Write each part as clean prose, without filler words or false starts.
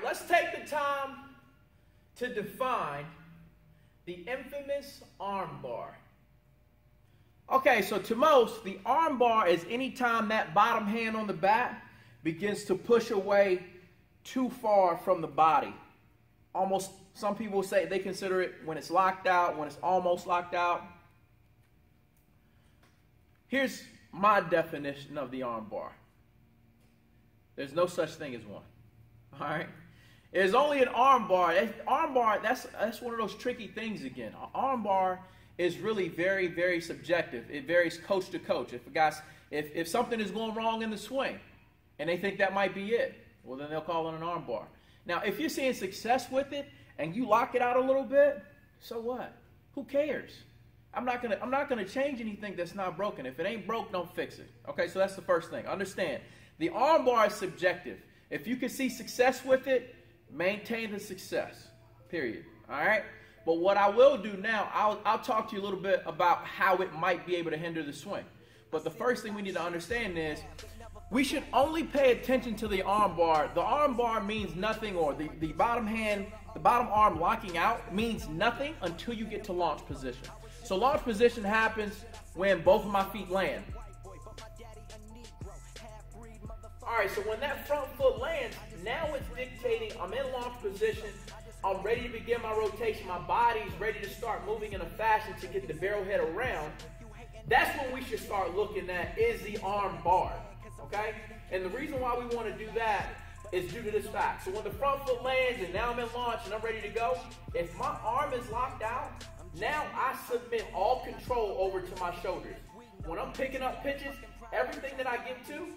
let's take the time to define the infamous arm bar. Okay, so to most, the arm bar is any time that bottom hand on the back begins to push away too far from the body. Almost, some people say they consider it when it's locked out, when it's almost locked out. Here's my definition of the arm bar. There's no such thing as one. All right? There's only an arm bar. Arm bar, that's one of those tricky things again. An arm bar is really very, very subjective. It varies coach to coach. If something is going wrong in the swing and they think that might be it, well, then they'll call it an arm bar. Now, if you're seeing success with it and you lock it out a little bit, so what? Who cares? I'm not gonna change anything that's not broken. If it ain't broke, don't fix it. Okay, so that's the first thing. Understand, the arm bar is subjective. If you can see success with it, maintain the success. Period. All right. But what I will do now, I'll talk to you a little bit about how it might be able to hinder the swing. But the first thing we need to understand is we should only pay attention to the arm bar. The arm bar means nothing, or the bottom hand, the bottom arm locking out means nothing until you get to launch position. So launch position happens when both of my feet land. All right, so when that front foot lands, now it's dictating I'm in launch position. I'm ready to begin my rotation. My body's ready to start moving in a fashion to get the barrel head around. That's when we should start looking at, is the arm barred, okay? And the reason why we want to do that is due to this fact. So when the front foot lands and now I'm in launch and I'm ready to go, if my arm is locked out, now I submit all control over to my shoulders. When I'm picking up pitches, everything that I get to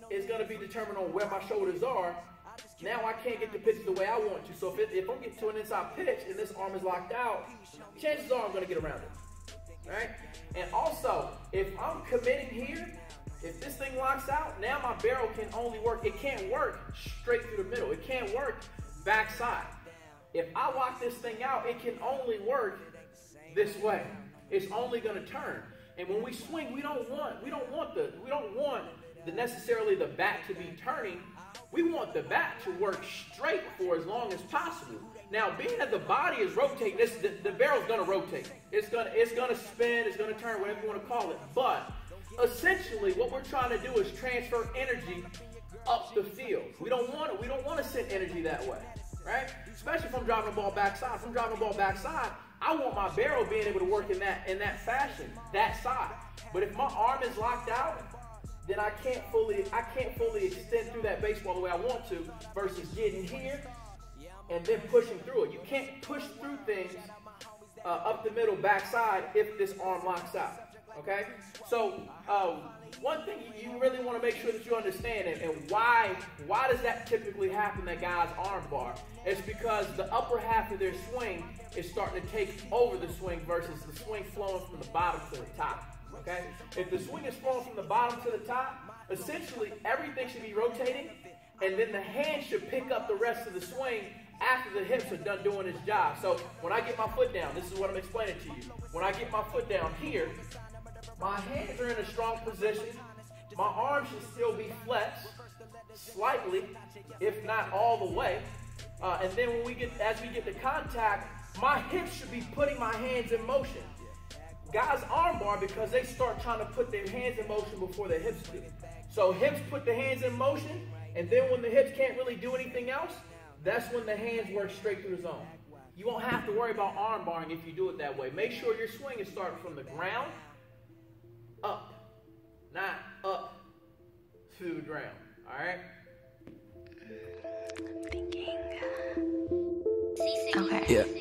is going to be determined on where my shoulders are. Now I can't get the pitches the way I want to. So if I'm getting to an inside pitch and this arm is locked out, chances are I'm going to get around it. All right? And also, if I'm committing here, if this thing locks out, now my barrel can only work. It can't work straight through the middle. It can't work backside. If I lock this thing out, it can only work this way. It's only going to turn. And when we swing, we don't want necessarily the bat to be turning. We want the bat to work straight for as long as possible. Now, being that the body is rotating, the barrel's going to rotate. It's going to spin. It's going to turn, whatever you want to call it. But essentially, what we're trying to do is transfer energy up the field. We don't want to send energy that way, right? Especially if I'm driving the ball backside. If I'm driving the ball backside, I want my barrel being able to work in that fashion, that side. But if my arm is locked out, then I can't fully extend through that baseball the way I want to, versus getting here and then pushing through it. You can't push through things up the middle, backside, if this arm locks out. Okay? So one thing you really want to make sure that you understand, and why does that typically happen, that guy's arm bar? It's because the upper half of their swing is starting to take over the swing versus the swing flowing from the bottom to the top. Okay? If the swing is flowing from the bottom to the top, essentially everything should be rotating, and then the hand should pick up the rest of the swing after the hips are done doing its job. So when I get my foot down, this is what I'm explaining to you. When I get my foot down here, my hands are in a strong position. My arms should still be flexed slightly, if not all the way. And then as we get to contact, my hips should be putting my hands in motion. Guys arm bar because they start trying to put their hands in motion before their hips do. So hips put the hands in motion, and then when the hips can't really do anything else, that's when the hands work straight through the zone. You won't have to worry about arm barring if you do it that way. Make sure your swing is starting from the ground up, not up to the ground. All right? Okay. Yeah.